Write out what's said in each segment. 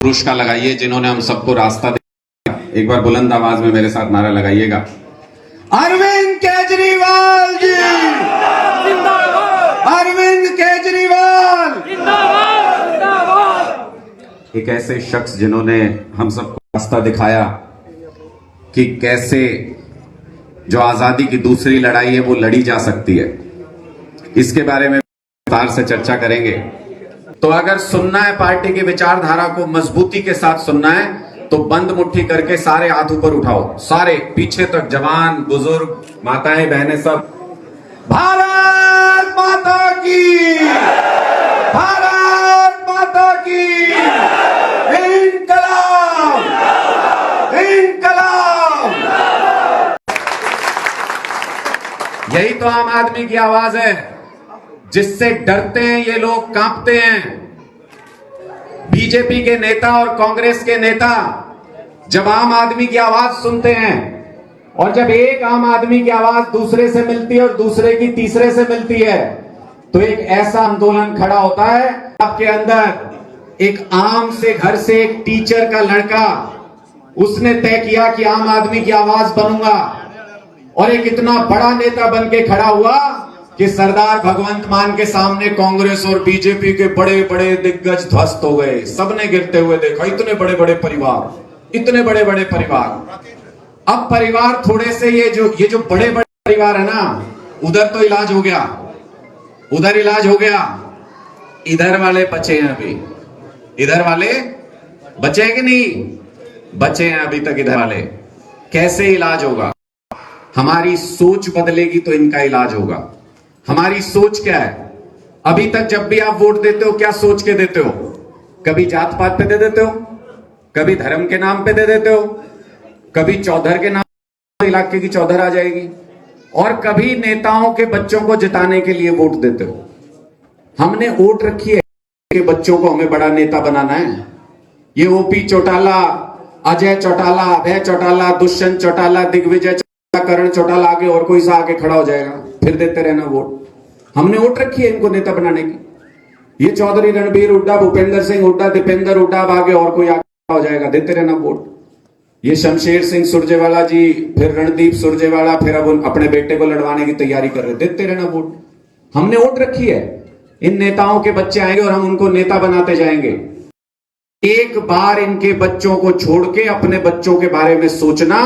पुरुष का लगाइए जिन्होंने हम सबको रास्ता दिया। एक बार बुलंद आवाज में मेरे साथ नारा लगाइएगा, अरविंद केजरीवाल जी जिंदाबाद, अरविंद केजरीवाल जिंदाबाद। एक ऐसे शख्स जिन्होंने हम सबको रास्ता दिखाया कि कैसे जो आजादी की दूसरी लड़ाई है वो लड़ी जा सकती है। इसके बारे में विस्तार से चर्चा करेंगे। तो अगर सुनना है पार्टी की विचारधारा को मजबूती के साथ सुनना है तो बंद मुट्ठी करके सारे हाथ ऊपर उठाओ, सारे पीछे तक, जवान बुजुर्ग माताएं बहनें सब। भारत माता की, भारत माता की, इनकलाब, इनकलाब। यही तो आम आदमी की आवाज है, जिससे डरते हैं ये लोग, कांपते हैं। बीजेपी के नेता और कांग्रेस के नेता जब आम आदमी की आवाज सुनते हैं और जब एक आम आदमी की आवाज दूसरे से मिलती है और दूसरे की तीसरे से मिलती है तो एक ऐसा आंदोलन खड़ा होता है। आपके अंदर एक आम से घर से एक टीचर का लड़का, उसने तय किया कि आम आदमी की आवाज बनूंगा और एक इतना बड़ा नेता बन के खड़ा हुआ कि सरदार भगवंत मान के सामने कांग्रेस और बीजेपी के बड़े बड़े दिग्गज ध्वस्त हो गए। सबने गिरते हुए देखा, इतने बड़े बड़े परिवार, इतने बड़े बड़े परिवार। अब परिवार थोड़े से ये जो बड़े बड़े परिवार है ना, उधर तो इलाज हो गया, उधर इलाज हो गया, इधर वाले बचे हैं अभी। इधर वाले बचे हैं कि नहीं? बचे हैं अभी तक इधर वाले। कैसे इलाज होगा? हमारी सोच बदलेगी तो इनका इलाज होगा। हमारी सोच क्या है? अभी तक जब भी आप वोट देते हो क्या सोच के देते हो? कभी जात पात पे दे देते हो, कभी धर्म के नाम पे दे देते हो, कभी चौधर के नाम पे इलाके की चौधर आ जाएगी, और कभी नेताओं के बच्चों को जिताने के लिए वोट देते हो। हमने वोट रखी है कि बच्चों को हमें बड़ा नेता बनाना है। ये ओपी चौटाला, अजय चौटाला, अभय चौटाला, दुष्यंत चौटाला, दिग्विजय चौटाला, करण चौटाला, आगे और कोई सा आगे खड़ा हो जाएगा, फिर देते रहना वोट। हमने वोट रखी है इनको नेता बनाने की। ये चौधरी रणबीर हुड्डा, भूपेंद्र सिंह हुड्डा, दीपेंद्र हुड्डा, आगे और कोई आगे हो जाएगा, देते रहना वोट। ये शमशेर सिंह सुरजेवाला जी, फिर रणदीप सुरजेवाला, फिर अब अपने बेटे को लड़वाने की तैयारी कर रहे, देते रहना वोट। हमने वोट रखी है। इन नेताओं के बच्चे आएंगे और हम उनको नेता बनाते जाएंगे। एक बार इनके बच्चों को छोड़ के अपने बच्चों के बारे में सोचना,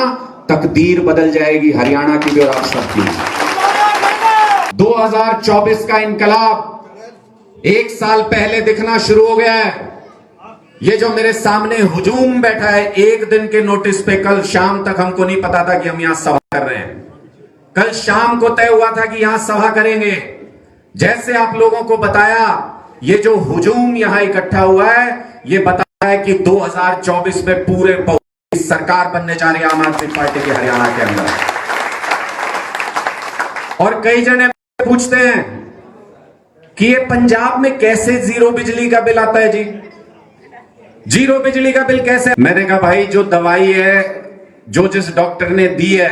तकदीर बदल जाएगी हरियाणा की भी और आप सबकी। 2024 का इनकलाब एक साल पहले दिखना शुरू हो गया है। ये जो मेरे सामने हुजूम बैठा है, एक दिन के नोटिस पे, कल शाम तक हमको नहीं पता था कि हम यहां सभा कर रहे हैं। कल शाम को तय हुआ था कि यहां सभा करेंगे। जैसे आप लोगों को बताया, ये जो हुजूम यहां इकट्ठा हुआ है, ये बताया है कि 2024 में पूरे सरकार बनने जा रही है आम आदमी पार्टी के हरियाणा के अंदर। और कई जने पूछते हैं कि ये पंजाब में कैसे जीरो बिजली का बिल आता है जी? जीरो बिजली का बिल कैसे? मैंने कहा भाई, जो दवाई है जो जिस डॉक्टर ने दी है,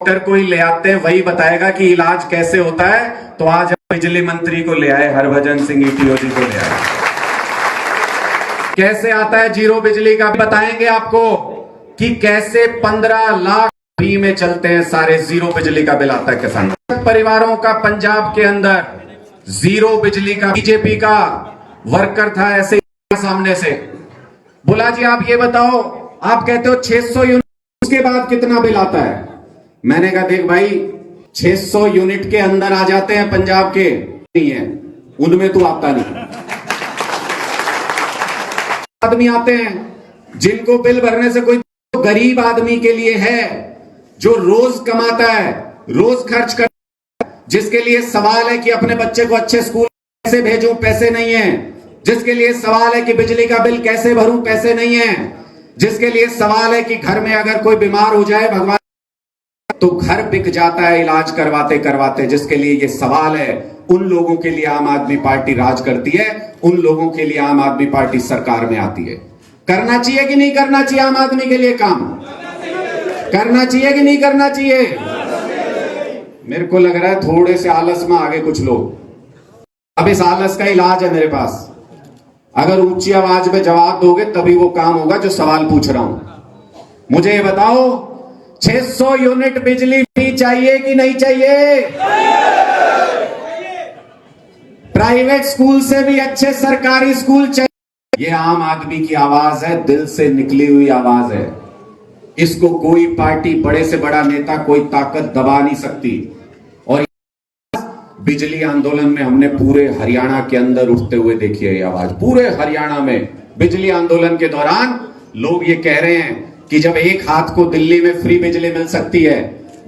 डॉक्टर को ही ले आते हैं, वही बताएगा कि इलाज कैसे होता है। तो आज हम बिजली मंत्री को ले आए, हरभजन सिंह ईटीओ जी को ले आए। कैसे आता है जीरो बिजली का, बताएंगे आपको कि कैसे 15 लाख फ्री में चलते हैं सारे, जीरो बिजली का बिल आता है किसान परिवारों का। पंजाब के अंदर जीरो बिजली का बीजेपी का वर्कर था, ऐसे सामने से बोला, जी आप ये बताओ, आप कहते हो 600 यूनिट, उसके बाद कितना बिल आता है? मैंने कहा देख भाई, 600 यूनिट के अंदर आ जाते हैं पंजाब के, नहीं है उनमें तो आता नहीं। आदमी आते हैं जिनको बिल भरने से कोई, गरीब आदमी के लिए है जो रोज कमाता है, रोज खर्च करता है, जिसके लिए सवाल है कि अपने बच्चे को अच्छे स्कूल कैसे भेजूं, पैसे नहीं है। जिसके लिए सवाल है कि बिजली का बिल कैसे भरूं, पैसे नहीं है। जिसके लिए सवाल है कि घर में अगर कोई बीमार हो जाए, भगवान, तो घर बिक जाता है इलाज करवाते करवाते। जिसके लिए ये सवाल है, उन लोगों के लिए आम आदमी पार्टी राज करती है, उन लोगों के लिए आम आदमी पार्टी सरकार में आती है। करना चाहिए कि नहीं करना चाहिए आम आदमी के लिए काम? करना चाहिए कि नहीं करना चाहिए? मेरे को लग रहा है थोड़े से आलस में आगे कुछ लोग। अब इस आलस का इलाज है मेरे पास। अगर ऊंची आवाज में जवाब दोगे तभी वो काम होगा जो सवाल पूछ रहा हूं। मुझे ये बताओ, 600 यूनिट बिजली फ्री चाहिए कि नहीं चाहिए? प्राइवेट स्कूल से भी अच्छे सरकारी स्कूल चाहिए। ये आम आदमी की आवाज है, दिल से निकली हुई आवाज है। इसको कोई पार्टी, बड़े से बड़ा नेता, कोई ताकत दबा नहीं सकती। और बिजली आंदोलन में हमने पूरे हरियाणा के अंदर उठते हुए देखी है ये आवाज। पूरे हरियाणा में बिजली आंदोलन के दौरान लोग ये कह रहे हैं कि जब एक हाथ को दिल्ली में फ्री बिजली मिल सकती है,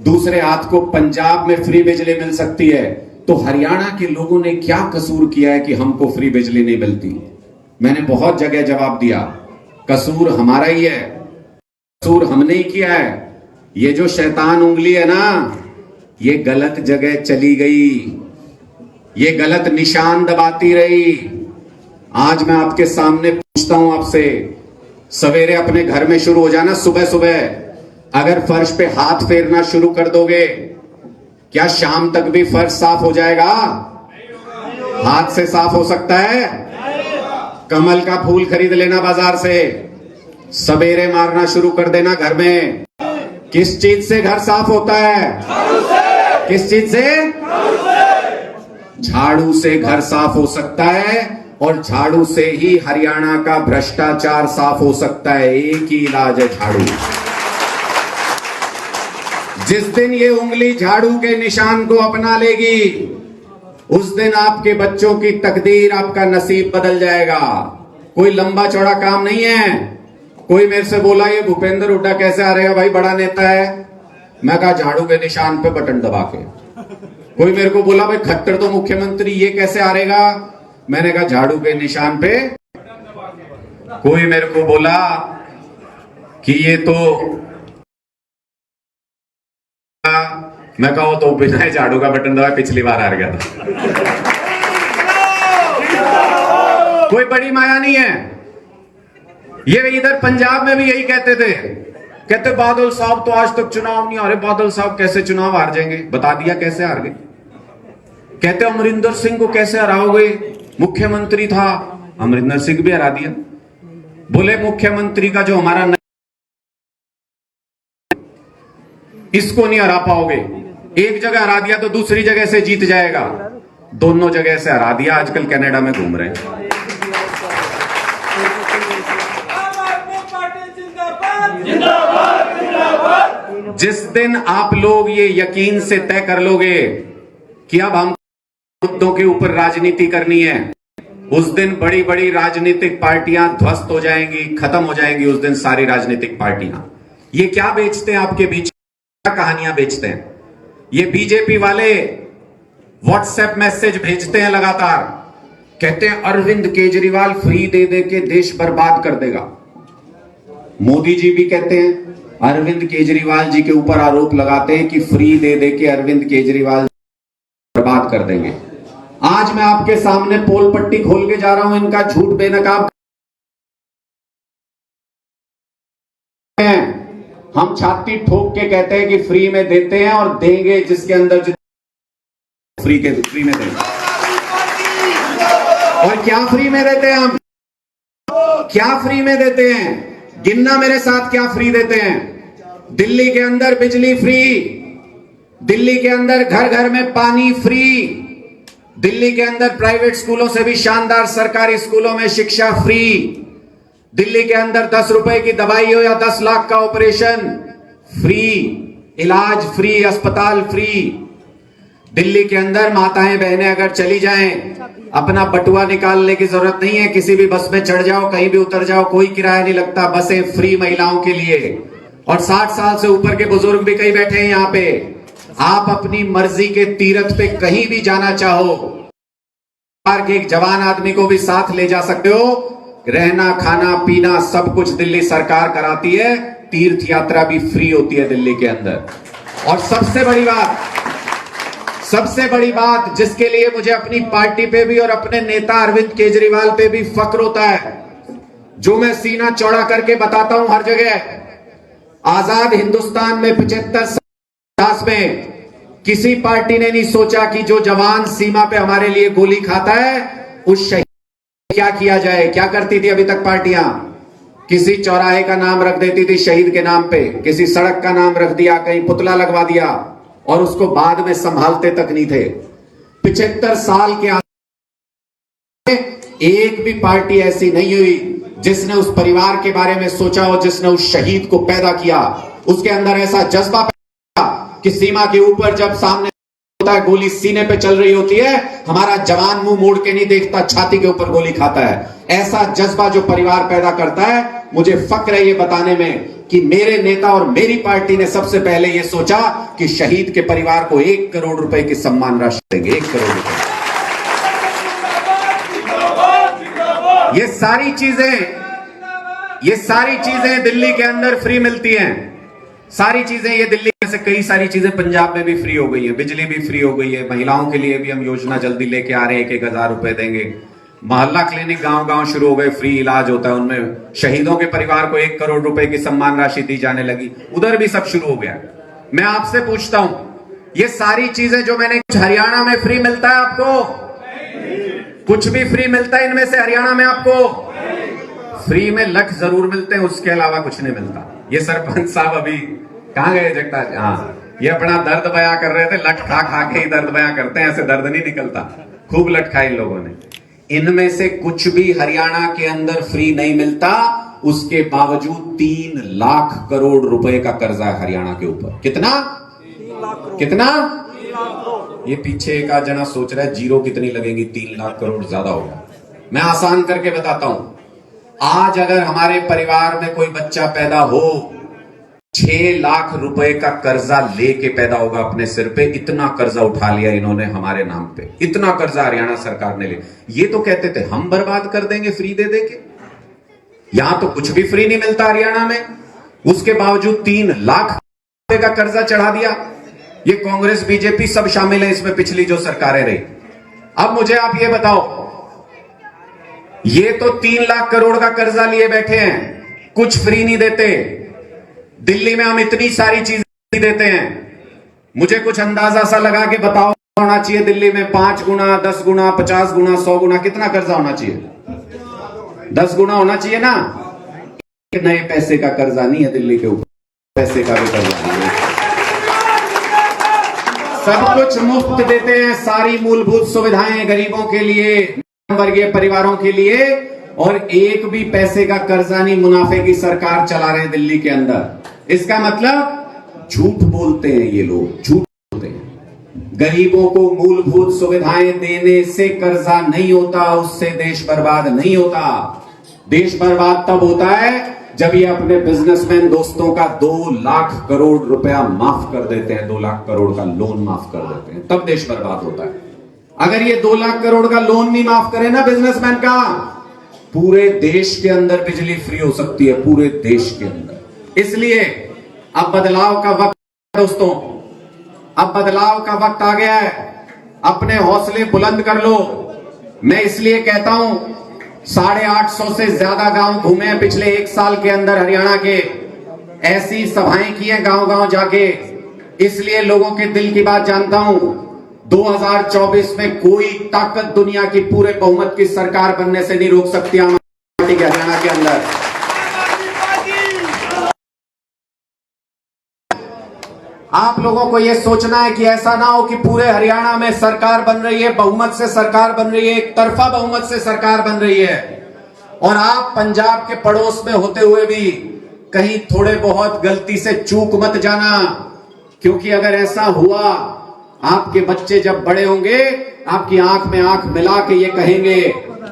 दूसरे हाथ को पंजाब में फ्री बिजली मिल सकती है, तो हरियाणा के लोगों ने क्या कसूर किया है कि हमको फ्री बिजली नहीं मिलती? मैंने बहुत जगह जवाब दिया, कसूर हमारा ही है, कसूर हमने ही किया है। ये जो शैतान उंगली है ना, ये गलत जगह चली गई, ये गलत निशान दबाती रही। आज मैं आपके सामने पूछता हूं आपसे, सवेरे अपने घर में शुरू हो जाना, सुबह सुबह अगर फर्श पे हाथ फेरना शुरू कर दोगे, क्या शाम तक भी फर्श साफ हो जाएगा? हाथ से साफ हो सकता है? कमल का फूल खरीद लेना बाजार से, सवेरे मारना शुरू कर देना घर में। किस चीज से घर साफ होता है? किस चीज से? झाड़ू से घर साफ हो सकता है, और झाड़ू से ही हरियाणा का भ्रष्टाचार साफ हो सकता है। एक ही इलाज है, झाड़ू। जिस दिन ये उंगली झाड़ू के निशान को अपना लेगी, उस दिन आपके बच्चों की तकदीर, आपका नसीब बदल जाएगा। कोई लंबा चौड़ा काम नहीं है। कोई मेरे से बोला ये भूपेंद्र हुड्डा कैसे आ रहेगा भाई, बड़ा नेता है। मैं कहा झाड़ू के निशान पे बटन दबा के। कोई मेरे को बोला भाई खट्टर तो मुख्यमंत्री, ये कैसे आ रहेगा? मैंने कहा झाड़ू के निशान पे। कोई मेरे को बोला कि ये तो, मैं कहा तो बिना झाड़ू का बटन दबा पिछली बार आ गया था। कोई बड़ी माया नहीं है। ये इधर पंजाब में भी यही कहते थे, कहते बादल साहब तो आज तक चुनाव नहीं हारे। बादल साहब कैसे चुनाव हार जाएंगे? बता दिया कैसे हार गए। कहते अमरिंदर सिंह को कैसे हराओगे, मुख्यमंत्री था। अमरिंदर सिंह भी हरा दिया। बोले मुख्यमंत्री का जो हमारा इसको नहीं हरा पाओगे। एक जगह हरा दिया तो दूसरी जगह से जीत जाएगा। दोनों जगह से हरा दिया, आजकल कनाडा में घूम रहे हैं। जिस दिन आप लोग ये यकीन से तय कर लोगे कि अब हम मुद्दों के ऊपर राजनीति करनी है, उस दिन बड़ी बड़ी राजनीतिक पार्टियां ध्वस्त हो जाएंगी, खत्म हो जाएंगी। उस दिन सारी राजनीतिक पार्टियां ये क्या बेचते हैं आपके बीच, क्या कहानियां बेचते हैं। ये बीजेपी वाले व्हाट्सएप मैसेज भेजते हैं लगातार, कहते हैं अरविंद केजरीवाल फ्री दे दे के देश बर्बाद कर देगा। मोदी जी भी कहते हैं, अरविंद केजरीवाल जी के ऊपर आरोप लगाते हैं कि फ्री दे दे के अरविंद केजरीवाल बर्बाद कर देंगे। आज मैं आपके सामने पोल पट्टी खोल के जा रहा हूं, इनका झूठ बेनकाब है। हम छाती ठोक के कहते हैं कि फ्री में देते हैं और देंगे जिसके अंदर फ्री में देंगे। और क्या फ्री में देते हैं हम? क्या फ्री में देते हैं? गिनना मेरे साथ, क्या फ्री देते हैं। दिल्ली के अंदर बिजली फ्री, दिल्ली के अंदर घर घर में पानी फ्री, दिल्ली के अंदर प्राइवेट स्कूलों से भी शानदार सरकारी स्कूलों में शिक्षा फ्री, दिल्ली के अंदर 10 रुपए की दवाई हो या 10 लाख का ऑपरेशन फ्री, इलाज फ्री, अस्पताल फ्री। दिल्ली के अंदर माताएं बहनें अगर चली जाएं, अपना बटुआ निकालने की जरूरत नहीं है, किसी भी बस में चढ़ जाओ, कहीं भी उतर जाओ, कोई किराया नहीं लगता, बसें फ्री महिलाओं के लिए। और 60 साल से ऊपर के बुजुर्ग भी कई बैठे हैं यहाँ पे। आप अपनी मर्जी के तीर्थ पे कहीं भी जाना चाहो, एक जवान आदमी को भी साथ ले जा सकते हो। रहना खाना पीना सब कुछ दिल्ली सरकार कराती है, तीर्थ यात्रा भी फ्री होती है दिल्ली के अंदर। और सबसे बड़ी बात जिसके लिए मुझे अपनी पार्टी पे भी और अपने नेता अरविंद केजरीवाल पे भी फक्र होता है, जो मैं सीना चौड़ा करके बताता हूं हर जगह, आजाद हिंदुस्तान में 75 में किसी पार्टी ने नहीं सोचा कि जो जवान सीमा पे हमारे लिए गोली खाता है, उस शहीद क्या किया जाए, क्या करती थी अभी तक पार्टियां? किसी चौराहे का नाम रख देती थी शहीद के नाम पे, किसी सड़क का नाम रख दिया, कहीं पुतला लगवा दिया, और उसको बाद में संभालते तक नहीं थे। 75 साल के एक भी पार्टी ऐसी नहीं हुई जिसने उस परिवार के बारे में सोचा हो, जिसने उस शहीद को पैदा किया, उसके अंदर ऐसा जज्बा पैदा कि सीमा के ऊपर जब सामने होता है, गोली सीने पे चल रही होती है, हमारा जवान मुंह मोड़ के नहीं देखता, छाती के ऊपर गोली खाता है। ऐसा जज्बा जो परिवार पैदा करता है, मुझे फक्र है ये बताने में कि मेरे नेता और मेरी पार्टी ने सबसे पहले ये सोचा कि शहीद के परिवार को 1 करोड़ रुपए की सम्मान राशि देंगे। 1 करोड़ रुपए। ये सारी चीजें दिल्ली के अंदर फ्री मिलती हैं। सारी चीजें, ये दिल्ली में से कई सारी चीजें पंजाब में भी फ्री हो गई है। बिजली भी फ्री हो गई है। महिलाओं के लिए भी हम योजना जल्दी लेके आ रहे हैं, 1-1 हजार रुपए देंगे। मोहल्ला क्लिनिक गांव-गांव शुरू हो गए, फ्री इलाज होता है उनमें। शहीदों के परिवार को 1 करोड़ रुपए की सम्मान राशि दी जाने लगी, उधर भी सब शुरू हो गया। मैं आपसे पूछता हूं, ये सारी चीजें जो मैंने, कुछ हरियाणा में फ्री मिलता है आपको? कुछ भी फ्री मिलता है इनमें से हरियाणा में आपको? फ्री में लठ जरूर मिलते हैं, उसके अलावा कुछ नहीं मिलता। ये सरपंच साहब अभी कहां गए जगता? हाँ, ये अपना दर्द बयां कर रहे थे। लठ खा खा के ही दर्द बयां करते हैं, ऐसे दर्द नहीं निकलता। खूब लठ खाई इन लोगों ने। इनमें से कुछ भी हरियाणा के अंदर फ्री नहीं मिलता, उसके बावजूद 3 लाख करोड़ रुपए का कर्जा है हरियाणा के ऊपर। कितना? ये पीछे एक आध जना सोच रहा है जीरो कितनी लगेगी, 3 लाख करोड़ ज्यादा होगा। मैं आसान करके बताता हूं। आज अगर हमारे परिवार में कोई बच्चा पैदा हो, 6 लाख रुपए का कर्जा लेके पैदा होगा अपने सिर पे। इतना कर्जा उठा लिया इन्होंने हमारे नाम पे, इतना कर्जा हरियाणा सरकार ने लिया। ये तो कहते थे हम बर्बाद कर देंगे फ्री दे दे के। यहां तो कुछ भी फ्री नहीं मिलता हरियाणा में, उसके बावजूद 3 लाख रुपए का कर्जा चढ़ा दिया। ये कांग्रेस बीजेपी सब शामिल है इसमें, पिछली जो सरकारें रही। अब मुझे आप ये बताओ, ये तो 3 लाख करोड़ का कर्जा लिए बैठे हैं, कुछ फ्री नहीं देते। दिल्ली में हम इतनी सारी चीजें देते हैं। मुझे कुछ अंदाजा सा लगा के बताओ, होना चाहिए दिल्ली में 5 गुना, 10 गुना, 50 गुना, 100 गुना, कितना कर्जा होना चाहिए? 10 गुना होना चाहिए ना। एक नए पैसे का कर्जा नहीं है दिल्ली के ऊपर, पैसे का भी कर्जा नहीं है। सब कुछ मुफ्त देते हैं, सारी मूलभूत सुविधाएं गरीबों के लिए, वर्गीय परिवारों के लिए, और एक भी पैसे का कर्जा नहीं। मुनाफे की सरकार चला रहे हैं दिल्ली के अंदर। इसका मतलब झूठ बोलते हैं ये लोग, झूठ बोलते हैं। गरीबों को मूलभूत सुविधाएं देने से कर्जा नहीं होता, उससे देश बर्बाद नहीं होता। देश बर्बाद तब होता है जब ये अपने बिजनेसमैन दोस्तों का 2 लाख करोड़ रुपया माफ कर देते हैं, 2 लाख करोड़ का लोन माफ कर देते हैं, तब देश बर्बाद होता है। अगर ये 2 लाख करोड़ का लोन नहीं माफ करे ना बिजनेसमैन का, पूरे देश के अंदर बिजली फ्री हो सकती है, पूरे देश के अंदर। इसलिए अब बदलाव का वक्त है दोस्तों, अब बदलाव का वक्त आ गया है। अपने हौसले बुलंद कर लो। मैं इसलिए कहता हूं, 850 से ज्यादा गांव घूमे हैं पिछले 1 साल के अंदर हरियाणा के। ऐसी सभाएं की हैं गांव गांव जाके, इसलिए लोगों के दिल की बात जानता हूं। 2024 में कोई ताकत दुनिया की पूरे बहुमत की सरकार बनने से नहीं रोक सकती आम आदमी पार्टी के हरियाणा के अंदर। आप लोगों को यह सोचना है कि ऐसा ना हो कि पूरे हरियाणा में सरकार बन रही है, बहुमत से सरकार बन रही है, एक तरफा बहुमत से सरकार बन रही है, और आप पंजाब के पड़ोस में होते हुए भी कहीं थोड़े बहुत गलती से चूक मत जाना। क्योंकि अगर ऐसा हुआ, आपके बच्चे जब बड़े होंगे, आपकी आंख में आंख मिला के ये कहेंगे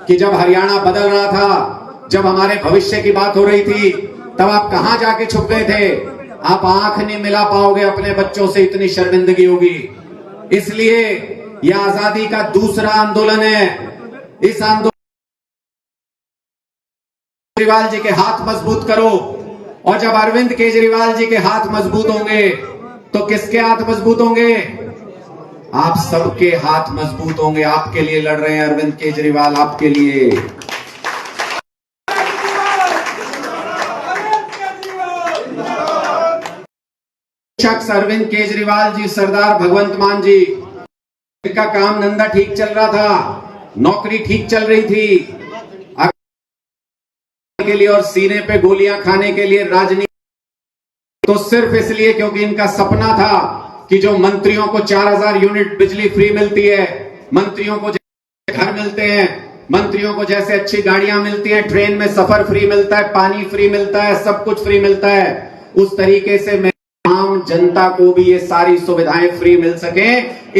कि जब हरियाणा बदल रहा था, जब हमारे भविष्य की बात हो रही थी, तब आप कहां जाके छुप गए थे। आप आंख नहीं मिला पाओगे अपने बच्चों से, इतनी शर्मिंदगी होगी। इसलिए यह आजादी का दूसरा आंदोलन है। इस आंदोलन केजरीवाल जी के हाथ मजबूत करो, और जब अरविंद केजरीवाल जी के हाथ मजबूत होंगे तो किसके हाथ मजबूत होंगे? आप सबके हाथ मजबूत होंगे। आपके लिए लड़ रहे हैं अरविंद केजरीवाल, आपके लिए। शख्स अरविंद केजरीवाल जी, सरदार भगवंत मान जी, इनका काम धंधा ठीक चल रहा था, नौकरी ठीक चल रही थी, के लिए और सीने पे गोलियां खाने के लिए राजनीति, तो सिर्फ इसलिए क्योंकि इनका सपना था कि जो मंत्रियों को 4000 यूनिट बिजली फ्री मिलती है, मंत्रियों को जैसे घर मिलते हैं, मंत्रियों को जैसे अच्छी गाड़ियां मिलती हैं, ट्रेन में सफर फ्री मिलता है, पानी फ्री मिलता है, सब कुछ फ्री मिलता है, उस तरीके से मैं आम जनता को भी ये सारी सुविधाएं फ्री मिल सके,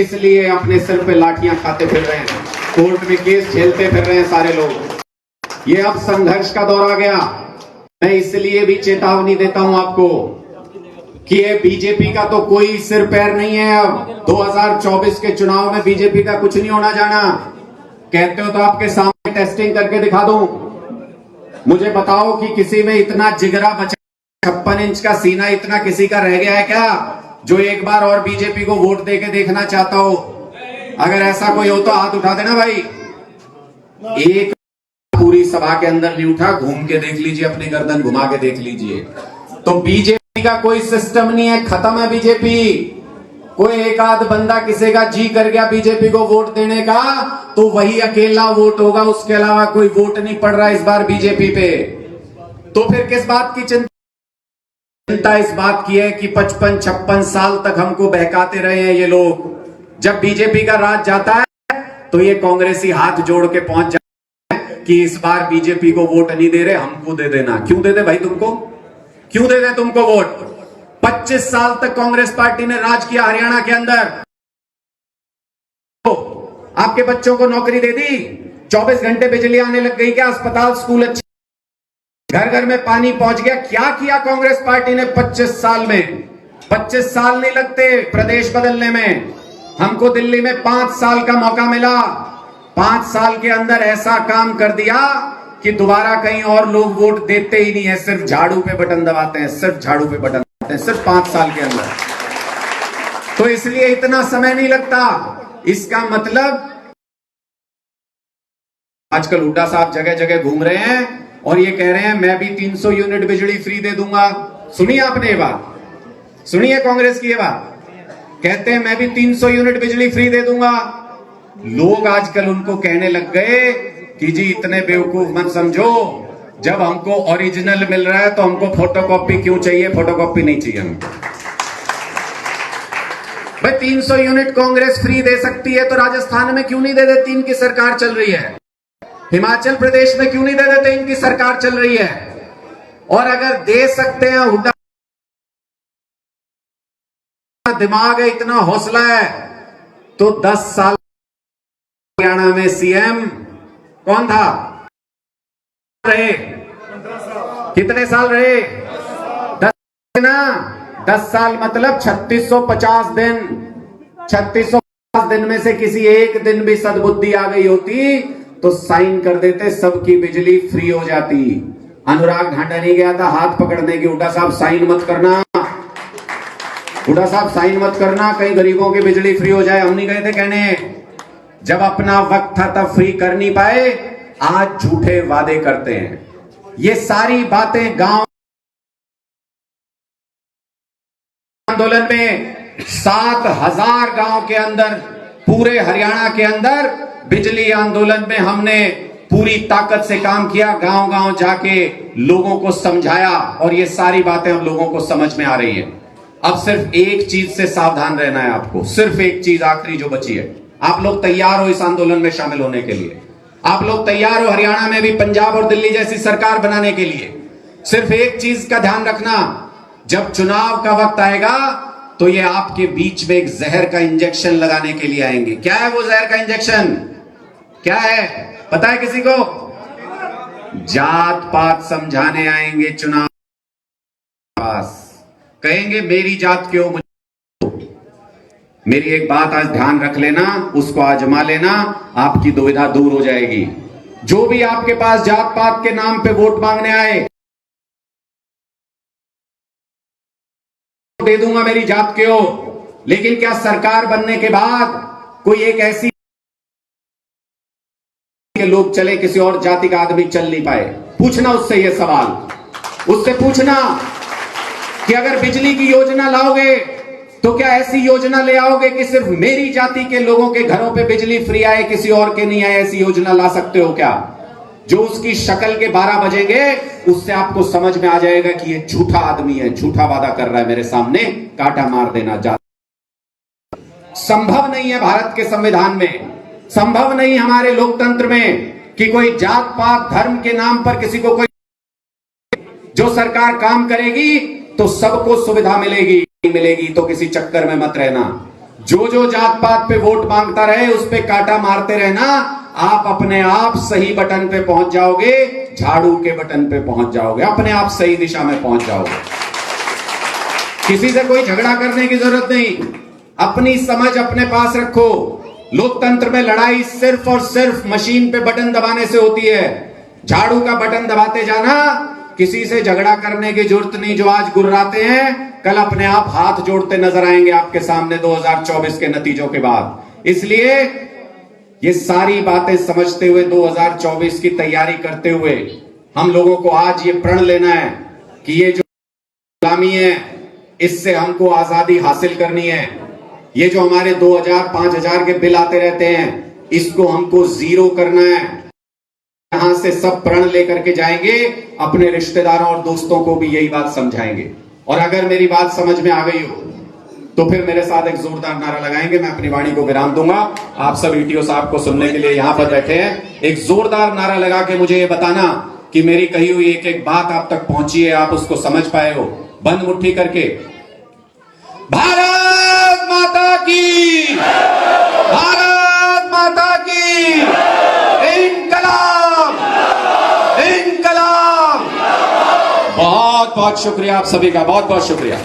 इसलिए अपने सिर पे लाठियां खाते फिर रहे हैं, कोर्ट में केस झेलते फिर रहे हैं सारे लोग। ये अब संघर्ष का दौर आ गया। मैं इसलिए भी चेतावनी देता हूं आपको कि ये बीजेपी का तो कोई सिर पैर नहीं है। अब 2024 के चुनाव में बीजेपी का कुछ नहीं होना जाना। कहते हो तो आपके सामने टेस्टिंग करके दिखा दूं। मुझे बताओ कि किसी में इतना जिगरा बचा, 56 इंच का सीना इतना किसी का रह गया है क्या, जो एक बार और बीजेपी को वोट देके देखना चाहता हो? अगर ऐसा कोई हो तो हाथ उठा देना भाई। एक पूरी सभा के अंदर नहीं उठा, घूम के देख लीजिए, अपनी गर्दन घुमा के देख लीजिए। तो बीजेपी का कोई सिस्टम नहीं है, खत्म है बीजेपी। कोई एक आध बंदा किसी का जी कर गया बीजेपी को वोट देने का, तो वही अकेला वोट होगा, उसके अलावा कोई वोट नहीं पड़ रहा इस बार बीजेपी पे। तो फिर किस बात की चिंता इस बात की है कि 55-56 साल तक हमको बहकाते रहे हैं ये लोग। जब बीजेपी का राज जाता है तो ये कांग्रेसी हाथ जोड़ के पहुंच जाते हैं कि इस बार बीजेपी को वोट नहीं दे रहे, हमको दे देना। क्यों दे दे भाई तुमको, क्यों दे दे तुमको वोट? 25 साल तक कांग्रेस पार्टी ने राज किया हरियाणा के अंदर, तो आपके बच्चों को नौकरी दे दी, 24 घंटे बिजली आने लग गई क्या, अस्पताल स्कूल अच्छे, घर घर में पानी पहुंच गया। क्या किया कांग्रेस पार्टी ने 25 साल में? 25 साल नहीं लगते प्रदेश बदलने में। हमको दिल्ली में 5 साल का मौका मिला, 5 साल के अंदर ऐसा काम कर दिया कि दोबारा कहीं और लोग वोट देते ही नहीं है, सिर्फ झाड़ू पे बटन दबाते हैं, सिर्फ झाड़ू पे बटन दबाते हैं, सिर्फ 5 साल के अंदर। तो इसलिए इतना समय नहीं लगता। इसका मतलब आजकल हुड्डा साहब जगह जगह घूम रहे हैं और ये कह रहे हैं मैं भी 300 यूनिट बिजली फ्री दे दूंगा। सुनिए आपने ये बात, सुनिए कांग्रेस की ये बात, कहते हैं मैं भी 300 यूनिट बिजली फ्री दे दूंगा। लोग आजकल उनको कहने लग गए कि जी इतने बेवकूफ मत समझो, जब हमको ओरिजिनल मिल रहा है तो हमको फोटोकॉपी क्यों चाहिए? फोटोकॉपी नहीं चाहिए हमको। भाई 300 यूनिट कांग्रेस फ्री दे सकती है तो राजस्थान में क्यों नहीं दे देती? इनकी सरकार चल रही है। हिमाचल प्रदेश में क्यों नहीं दे देते? इनकी सरकार चल रही है। और अगर दे सकते हैं, हुड्डा दिमाग है, इतना हौसला है, तो 10 साल हरियाणा में सीएम कौन था? रहे कितने साल रहे? 10 ना, 10 साल मतलब 3650 दिन। 3650 दिन में से किसी एक दिन भी सद्बुद्धि आ गई होती तो साइन कर देते, सबकी बिजली फ्री हो जाती। अनुराग ढांडा नहीं गया था हाथ पकड़ने की, हुड्डा साहब साइन मत करना, हुड्डा साहब साइन मत करना, कहीं गरीबों की बिजली फ्री हो जाए। हम नहीं गए थे कहने। जब अपना वक्त था तब फ्री कर नहीं पाए, आज झूठे वादे करते हैं। ये सारी बातें गांव आंदोलन में 7000 गांव के अंदर, पूरे हरियाणा के अंदर बिजली आंदोलन में हमने पूरी ताकत से काम किया, गांव गांव जाके लोगों को समझाया और ये सारी बातें हम लोगों को समझ में आ रही है। अब सिर्फ एक चीज से सावधान रहना है आपको, सिर्फ एक चीज आखिरी जो बची है। आप लोग तैयार हो इस आंदोलन में शामिल होने के लिए? आप लोग तैयार हो हरियाणा में भी पंजाब और दिल्ली जैसी सरकार बनाने के लिए? सिर्फ एक चीज का ध्यान रखना, जब चुनाव का वक्त आएगा तो ये आपके बीच में एक जहर का इंजेक्शन लगाने के लिए आएंगे। क्या है वो जहर का इंजेक्शन? क्या है पता है किसी को? जात पात समझाने आएंगे चुनाव पास, कहेंगे मेरी जात क्यों, मेरी एक बात आज ध्यान रख लेना, उसको आजमा लेना, आपकी दुविधा दूर हो जाएगी। जो भी आपके पास जात पात के नाम पे वोट मांगने आए, दे दूंगा मेरी जात क्यों, लेकिन क्या सरकार बनने के बाद कोई एक ऐसी के लोग चले, किसी और जाति का आदमी चल नहीं पाए? पूछना उससे ये सवाल, उससे पूछना कि अगर बिजली की योजना लाओगे तो क्या ऐसी योजना ले आओगे कि सिर्फ मेरी जाति के लोगों के घरों पे बिजली फ्री आए, किसी और के नहीं आए? ऐसी योजना ला सकते हो क्या? जो उसकी शक्ल के 12 बजेंगे उससे आपको समझ में आ जाएगा कि ये झूठा आदमी है, झूठा वादा कर रहा है मेरे सामने, कांटा मार देना जा। संभव नहीं है भारत के संविधान में, संभव नहीं हमारे लोकतंत्र में कि कोई जात पात धर्म के नाम पर किसी को कोई, जो सरकार काम करेगी तो सबको सुविधा मिलेगी, मिलेगी तो किसी चक्कर में मत रहना। जो जात पात पे वोट मांगता रहे उस पे कांटा मारते रहना, आप अपने आप सही बटन पे पहुंच जाओगे, झाड़ू के बटन पे पहुंच जाओगे, अपने आप सही दिशा में पहुंच जाओगे। किसी से कोई झगड़ा करने की जरूरत नहीं, अपनी समझ अपने पास रखो। लोकतंत्र में लड़ाई सिर्फ और सिर्फ मशीन पे बटन दबाने से होती है। झाड़ू का बटन दबाते जाना, किसी से झगड़ा करने की जरूरत नहीं। जो आज गुर्राते हैं कल अपने आप हाथ जोड़ते नजर आएंगे आपके सामने 2024 के नतीजों के बाद। इसलिए ये सारी बातें समझते हुए 2024 की तैयारी करते हुए हम लोगों को आज ये प्रण लेना है कि ये जो गुलामी है इससे हमको आजादी हासिल करनी है। ये जो हमारे 2000 5000 के बिल आते रहते हैं इसको हमको जीरो करना है। यहां से सब प्रण लेकर के जाएंगे, अपने रिश्तेदारों और दोस्तों को भी यही बात समझाएंगे। और अगर मेरी बात समझ में आ गई हो तो फिर मेरे साथ एक जोरदार नारा लगाएंगे। मैं अपनी वाणी को विराम दूंगा। आप सब ईटीओ साहब को सुनने के लिए यहां पर बैठे हैं। एक जोरदार नारा लगा के मुझे ये बताना कि मेरी कही हुई एक एक बात आप तक पहुंची है, आप उसको समझ पाए हो। बंद मुट्ठी करके भारत माता की, भारत माता की, इंकलाब, इंकलाब। बहुत बहुत शुक्रिया आप सभी का, बहुत बहुत शुक्रिया।